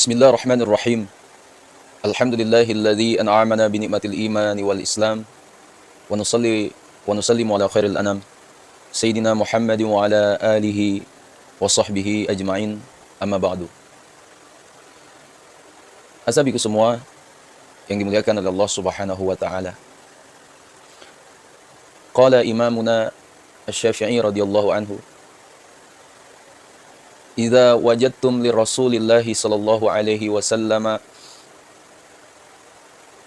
Bismillahirrahmanirrahim. Alhamdulillahilladzi an'amana bi ni'matil imani wal islam wa nusallimu ala khairil anam sayyidina Muhammadin wa ala alihi wa sahbihi ajma'in, amma ba'du. Asabiku semua yang dimuliakan oleh Allah Subhanahu wa taala. Qala imamuna Asy-Syafi'i radhiyallahu anhu, idza wajadtum li Rasulillahi sallallahu alaihi wasallam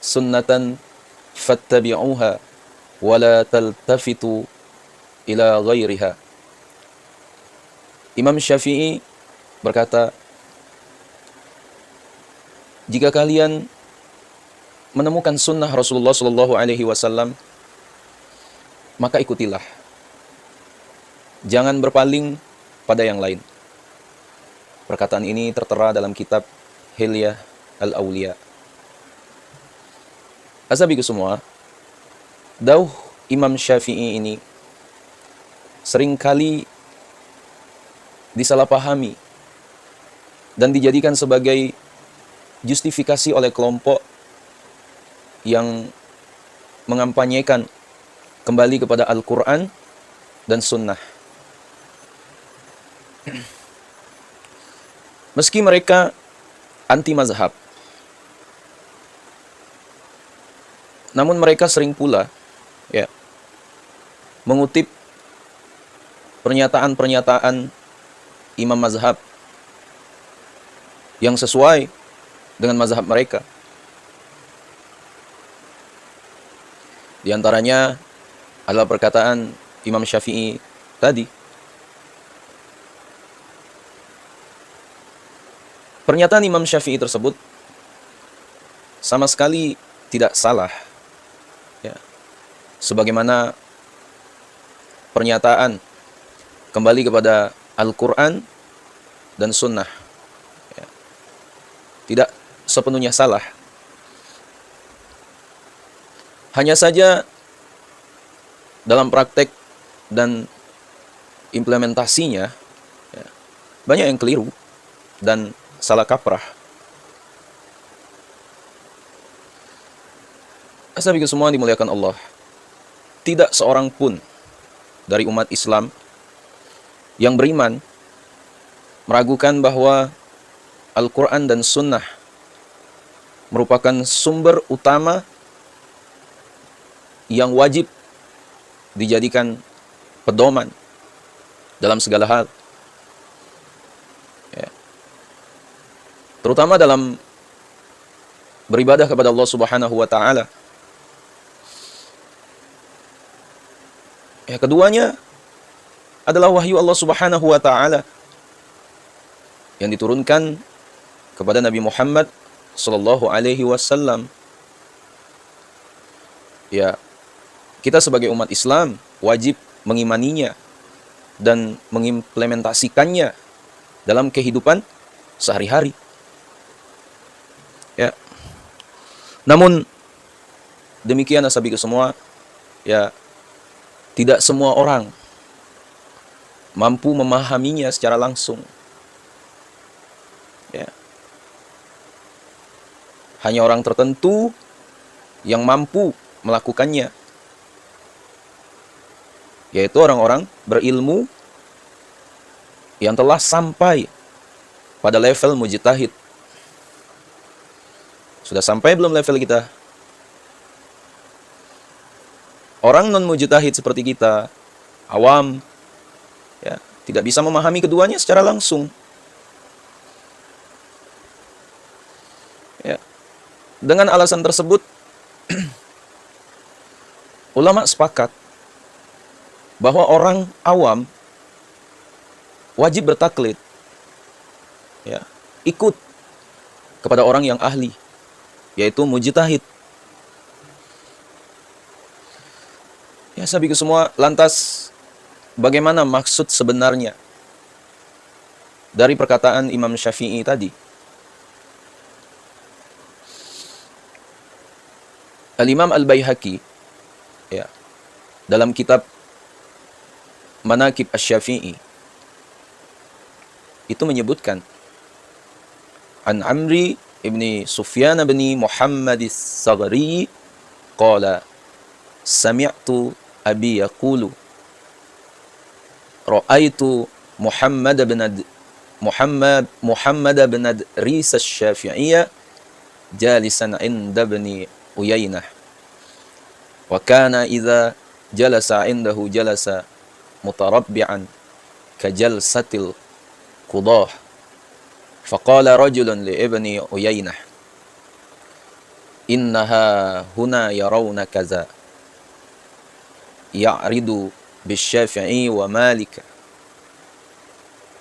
sunnatan fattabi'uha wa la taltafitu ila ghairiha. Imam Syafi'i berkata, jika kalian menemukan sunnah Rasulullah sallallahu alaihi wasallam, maka ikutilah. Jangan berpaling pada yang lain. Perkataan ini tertera dalam kitab Hilyah Al-Awliya. Asabiku semua, dauh Imam Syafi'i ini seringkali disalahpahami dan dijadikan sebagai justifikasi oleh kelompok yang mengampanyekan kembali kepada Al-Quran dan Sunnah. Meski mereka anti mazhab, namun mereka sering pula mengutip pernyataan-pernyataan imam mazhab yang sesuai dengan mazhab mereka. Di antaranya adalah perkataan Imam Syafi'i tadi. Pernyataan Imam Syafi'i tersebut sama sekali tidak salah, sebagaimana pernyataan kembali kepada Al-Quran dan Sunnah, tidak sepenuhnya salah. Hanya saja dalam praktek dan implementasinya banyak yang keliru dan salah kaprah. Asabiku semua dimuliakan Allah, tidak seorang pun dari umat Islam yang beriman meragukan bahwa Al-Quran dan Sunnah merupakan sumber utama yang wajib dijadikan pedoman dalam segala hal, terutama dalam beribadah kepada Allah Subhanahu wa taala. Keduanya adalah wahyu Allah Subhanahu wa taala yang diturunkan kepada Nabi Muhammad sallallahu alaihi wasallam. Kita sebagai umat Islam wajib mengimaninya dan mengimplementasikannya dalam kehidupan sehari-hari. Namun demikian asabiku semua, tidak semua orang mampu memahaminya secara langsung. Hanya orang tertentu yang mampu melakukannya, yaitu orang-orang berilmu yang telah sampai pada level mujtahid. Sudah sampai belum level kita? Orang non-mujtahid seperti kita, awam, tidak bisa memahami keduanya secara langsung. Dengan alasan tersebut, ulama sepakat bahwa orang awam wajib bertaklid, ikut kepada orang yang ahli, yaitu mujtahid. Sabiku semua, lantas bagaimana maksud sebenarnya dari perkataan Imam Syafi'i tadi? Al-Imam Al-Baihaqi dalam kitab Manaqib Asy-Syafi'i itu menyebutkan an Amri ibni Sufyan bin Muhammad as-Saghri qala sami'tu abi yaqulu ra'aitu Muhammad bin Adris asy-Syafi'iyya jalisan 'inda ibni Uyainah wa kana idza jalasa 'indahu jalasa mutarabbi'an kajalsatil qudah faqala rajulun li ibni Uyainah innaha huna yarawna kaza ya'ridu bisyafi'i wa malika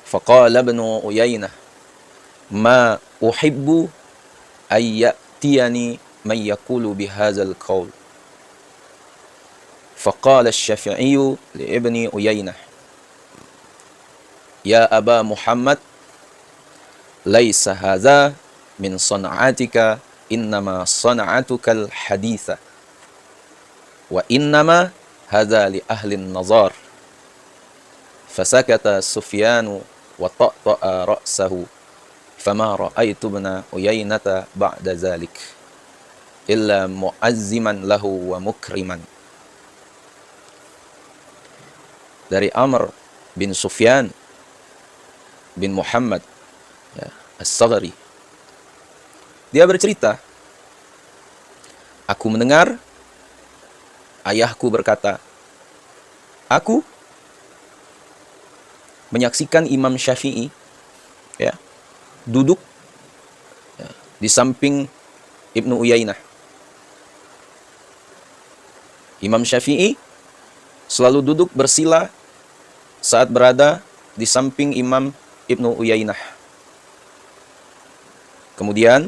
faqala ibnu Uyainah ma uhibbu ay ya'tiyani man yaqulu bihadzal qaul faqala asy-Syafi'i li ibni Uyainah ya Aba Muhammad laisa hadza min sana'atika innama sana'atukal haditha wa innama hadza li ahli an-nazar fasakata Sufyanu wa ta'ta'a ra'sahu fama ra'aitu ibna Uyainata ba'da zalik illa mu'azziman lahu wa mukriman. Dari Amr bin Sufyan bin Muhammad As-Saghri, dia bercerita, aku mendengar ayahku berkata, aku menyaksikan Imam Syafi'i duduk di samping Ibnu Uyainah. Imam Syafi'i selalu duduk bersila saat berada di samping Imam Ibnu Uyainah. Kemudian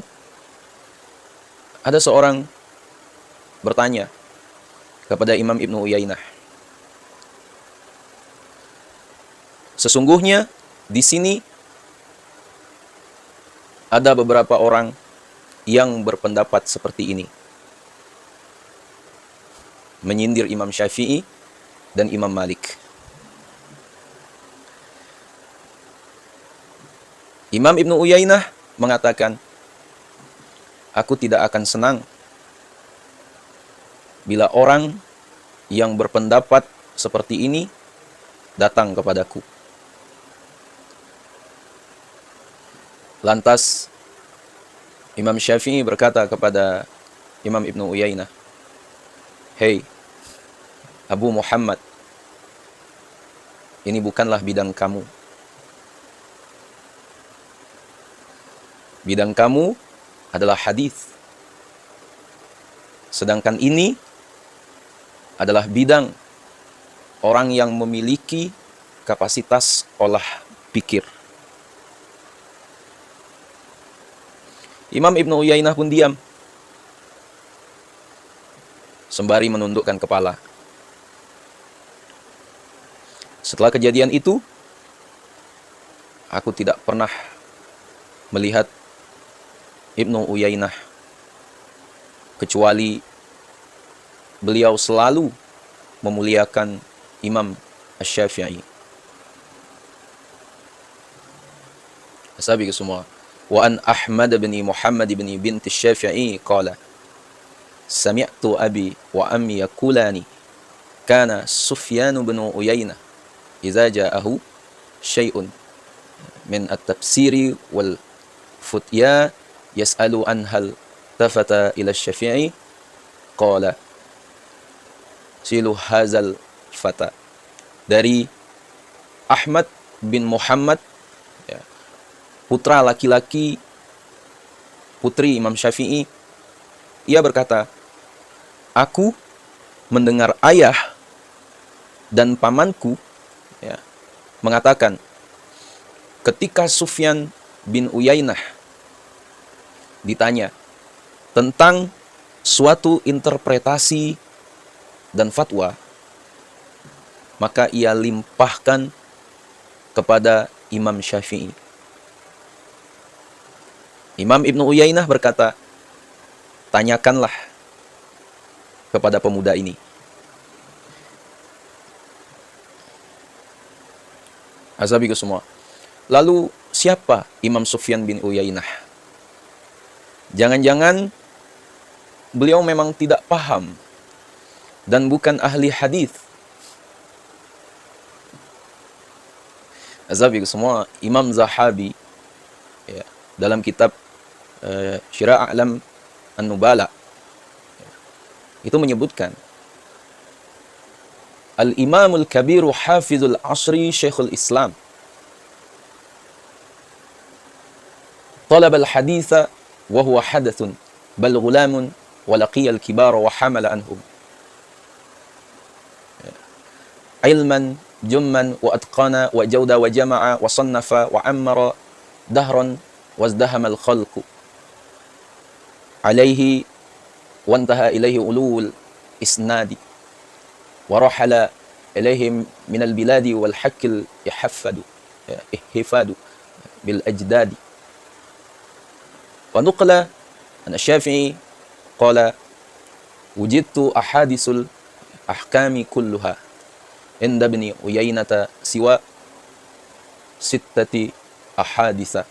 ada seorang bertanya kepada Imam Ibnu Uyainah, sesungguhnya di sini ada beberapa orang yang berpendapat seperti ini, menyindir Imam Syafi'i dan Imam Malik. Imam Ibnu Uyainah mengatakan, aku tidak akan senang bila orang yang berpendapat seperti ini datang kepadaku. Lantas Imam Syafi'i berkata kepada Imam Ibnu Uyainah, hei Abu Muhammad, ini bukanlah bidang kamu. Bidang kamu adalah hadis. Sedangkan ini adalah bidang orang yang memiliki kapasitas olah pikir. Imam Ibnu Uyainah pun diam, sembari menundukkan kepala. Setelah kejadian itu, aku tidak pernah melihat Ibnu Uyainah, kecuali beliau selalu memuliakan Imam Asy-Syafi'i. Ashabi semua. Wa an Ahmad bin Muhammad bin binti Asy-Syafi'i qala sami'tu abi wa ammi yaqulani kana Sufyan bin Uyainah idza ja'ahu syai'un min at-tafsiri wal futya yas'alu an hal tafata ila Asy-Syafi'i qala silu hazal fata. Dari Ahmad bin Muhammad, putra laki-laki putri Imam Syafi'i, ia berkata, aku mendengar ayah dan pamanku mengatakan, ketika Sufyan bin Uyainah ditanya tentang suatu interpretasi dan fatwa, maka ia limpahkan kepada Imam Syafi'i. Imam Ibnu Uyainah berkata, tanyakanlah kepada pemuda ini. Azabiku semua. Lalu siapa Imam Sufyan bin Uyainah? Jangan-jangan beliau memang tidak paham dan bukan ahli hadis. Azabi semua, Imam Zahabi ya, dalam kitab Syira' A'lam An-Nubala itu menyebutkan Al-Imamul Kabiru Hafizul Asri Syekhul Islam talab al-haditha wa huwa hadathun bal ghulamun wa laqiya al-kibara wa hamala anhum ilman jumman wa atqana wa jawda wa jama'a wa sannafa wa ammara dahran wazdahama al-khalqu alaihi wantaha ilaihi ulul isnadi wa rahala ilaihim min al-biladi wal haqqil ihfadu bil ajdadi wa nuqla an Asy-Syafi'i qala wujidtu ahadisul ahkami kulluha inda ibni Uyainata siwa sittati ahaditha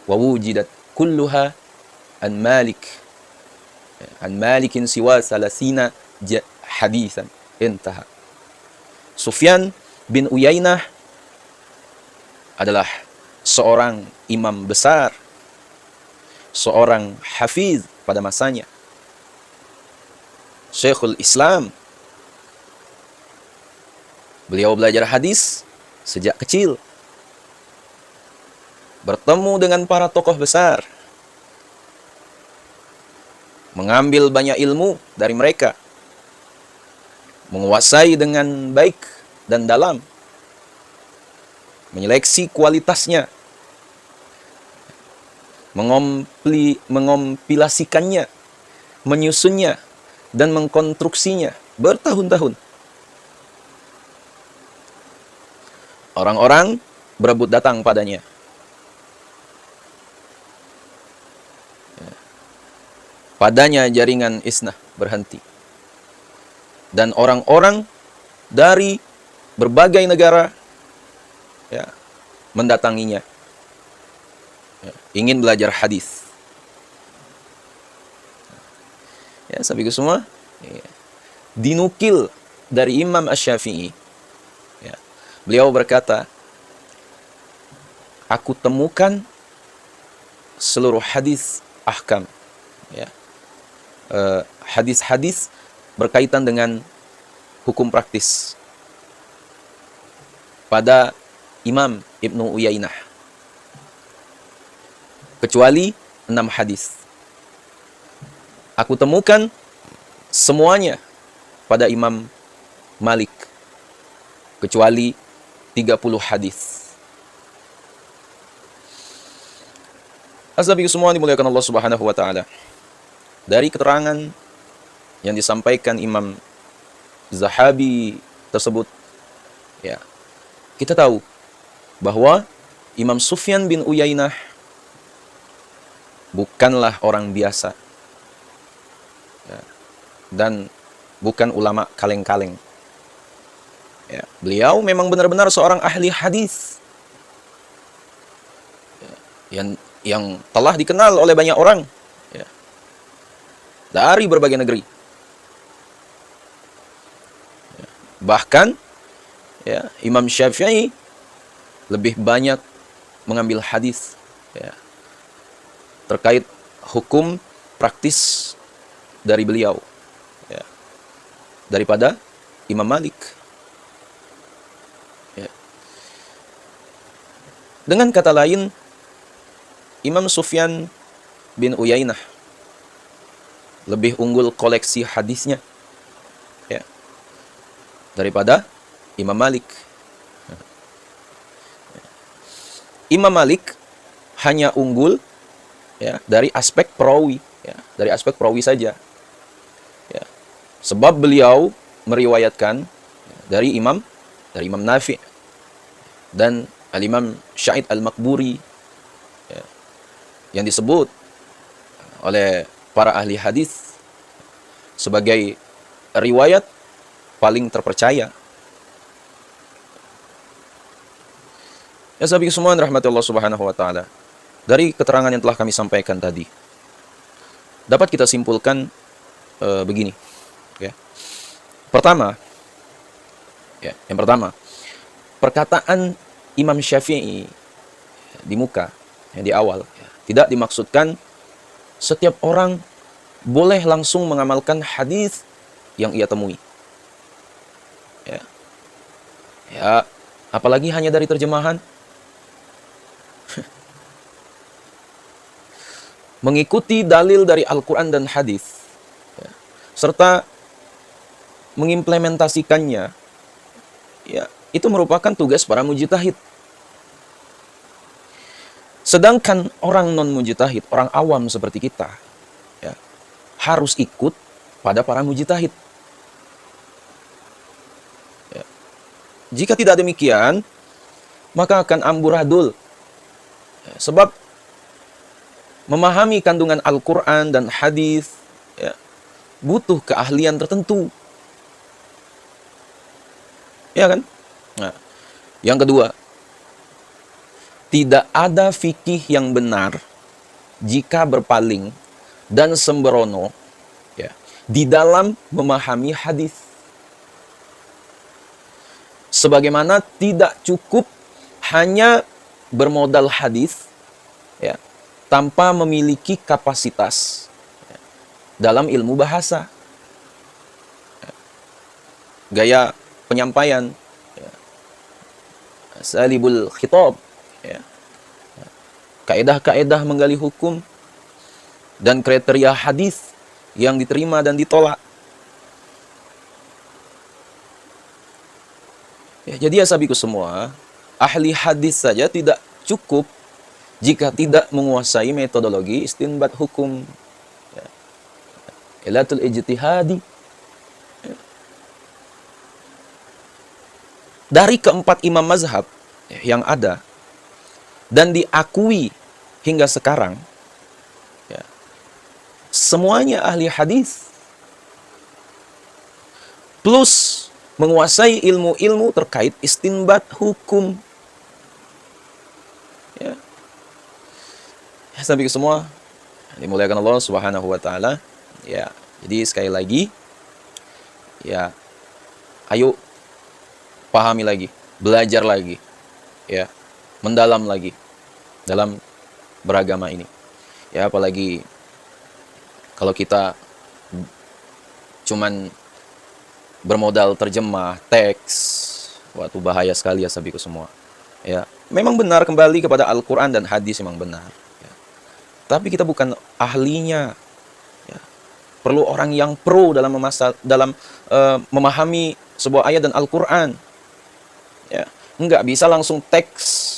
wa wujidat kulluha an Malikin siwa salasina hadithan intaha. Sufyan bin Uyainah adalah seorang imam besar, seorang hafiz pada masanya, Syekhul Islam. Beliau belajar hadis sejak kecil, bertemu dengan para tokoh besar, mengambil banyak ilmu dari mereka, menguasai dengan baik dan dalam, menyeleksi kualitasnya, mengompilasikannya, menyusunnya, dan mengkonstruksinya bertahun-tahun. Orang-orang berebut datang padanya. Padanya jaringan isnah berhenti. Dan orang-orang dari berbagai negara ya, mendatanginya. Ya, ingin belajar hadis. Ya, sahabatku semua, ya, dinukil dari Imam Asy-Syafi'i. Ya, beliau berkata, aku temukan seluruh hadis ahkam. Ya. Hadis-hadis berkaitan dengan hukum praktis pada Imam Ibnu Uyainah, kecuali 6 hadis. Aku temukan semuanya pada Imam Malik, kecuali 30 hadis. Azzabiku semua dimuliakan Allah Subhanahu wa taala. Dari keterangan yang disampaikan Imam Zahabi tersebut, ya, kita tahu bahwa Imam Sufyan bin Uyainah bukanlah orang biasa, ya, dan bukan ulama kaleng-kaleng. Ya, beliau memang benar-benar seorang ahli hadis, ya, yang telah dikenal oleh banyak orang, ya, dari berbagai negeri. Ya, bahkan ya, Imam Syafi'i lebih banyak mengambil hadis, ya, terkait hukum praktis dari beliau, ya, daripada Imam Malik. Ya. Dengan kata lain, Imam Sufyan bin Uyainah lebih unggul koleksi hadisnya, ya, daripada Imam Malik. Imam Malik hanya unggul, ya, dari aspek perawi, ya, dari aspek perawi saja, ya, sebab beliau meriwayatkan dari Imam Nafi' dan Al-Imam Sya'id Al-Maqburi, ya, yang disebut oleh para ahli hadis sebagai riwayat paling terpercaya. Ya sahabat semua rahmati Allah Subhanahu wa taala. Dari keterangan yang telah kami sampaikan tadi, dapat kita simpulkan begini. Ya. Pertama, yang pertama, perkataan Imam Syafi'i di muka, di awal, tidak dimaksudkan setiap orang boleh langsung mengamalkan hadis yang ia temui. Ya, apalagi hanya dari terjemahan. Mengikuti dalil dari Al-Quran dan hadis, serta mengimplementasikannya, itu merupakan tugas para mujtahid. Sedangkan orang non-mujtahid, orang awam seperti kita, harus ikut pada para mujtahid. Jika tidak demikian, maka akan amburadul. Sebab memahami kandungan Al-Quran dan hadis butuh keahlian tertentu. Ya kan? Nah, yang kedua, tidak ada fikih yang benar jika berpaling dan sembrono di dalam memahami hadis. Sebagaimana tidak cukup hanya bermodal hadis tanpa memiliki kapasitas dalam ilmu bahasa, gaya penyampaian, salibul khitab, kaedah-kaedah menggali hukum, dan kriteria hadis yang diterima dan ditolak. Jadi ya sahabiku semua, ahli hadis saja tidak cukup jika tidak menguasai metodologi istinbat hukum, ilatul ijtihadi. Dari keempat imam mazhab yang ada dan diakui hingga sekarang, semuanya ahli hadis, plus menguasai ilmu-ilmu terkait istinbat hukum. Sampai ke semua dimuliakan Allah Subhanahu wa taala. Jadi sekali lagi, ayo pahami lagi, belajar lagi, mendalam lagi dalam beragama ini. Apalagi kalau kita cuman bermodal terjemah teks, waktu bahaya sekali ya sahabiku semua. Memang benar kembali kepada Al-Quran dan hadis, memang benar. Tapi kita bukan ahlinya. Perlu orang yang pro dalam memahami sebuah ayat dan Al-Quran. Enggak bisa langsung teks.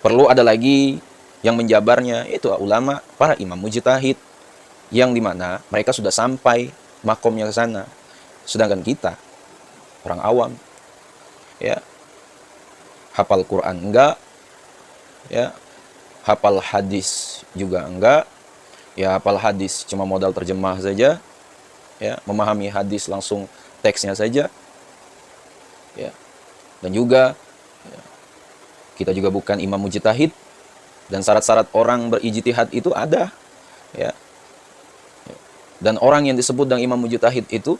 Perlu ada lagi yang menjabarnya, itu ulama, para imam mujtahid, yang dimana mereka sudah sampai makomnya ke sana. Sedangkan kita, orang awam, hafal Quran enggak, hafal hadis juga enggak, hafal hadis cuma modal terjemah saja, memahami hadis langsung teksnya saja, dan juga kita juga bukan imam mujtahid, dan syarat-syarat orang berijtihad itu ada, dan orang yang disebut dengan imam mujtahid itu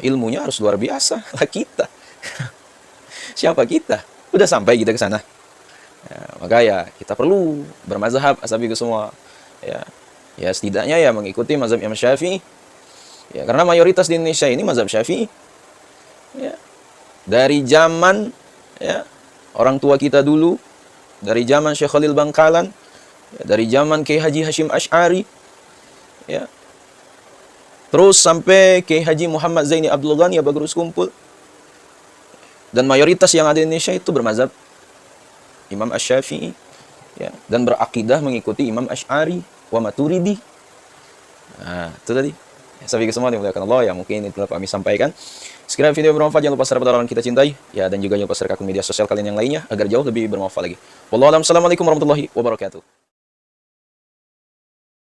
ilmunya harus luar biasa lah kita. Siapa kita? Udah sampai kita ke sana. Maka kita perlu bermazhab asabiku semua. Setidaknya mengikuti mazhab Imam Syafi'i. Karena mayoritas di Indonesia ini mazhab Syafi'i. Dari zaman orang tua kita dulu, dari zaman Syekh Khalil Bangkalan, dari zaman Kiai Haji Hashim Asy'ari, terus sampai Kiai Haji Muhammad Zaini Abdul Ghani Bagrus Kumpul. Dan mayoritas yang ada di Indonesia itu bermazhab Imam Asy-Syafi'i, dan berakidah mengikuti Imam Asy'ari wa Maturidi. Nah, itu tadi. Sampai ke semua dimuliakan Allah, yang mungkin itu telah kami sampaikan. Sekiranya video bermanfaat, jangan lupa share pada orang kita cintai, dan juga jangan lupa share ke akun media sosial kalian yang lainnya agar jauh lebih bermanfaat lagi. Wallahu a'lam. Assalamualaikum warahmatullahi wabarakatuh.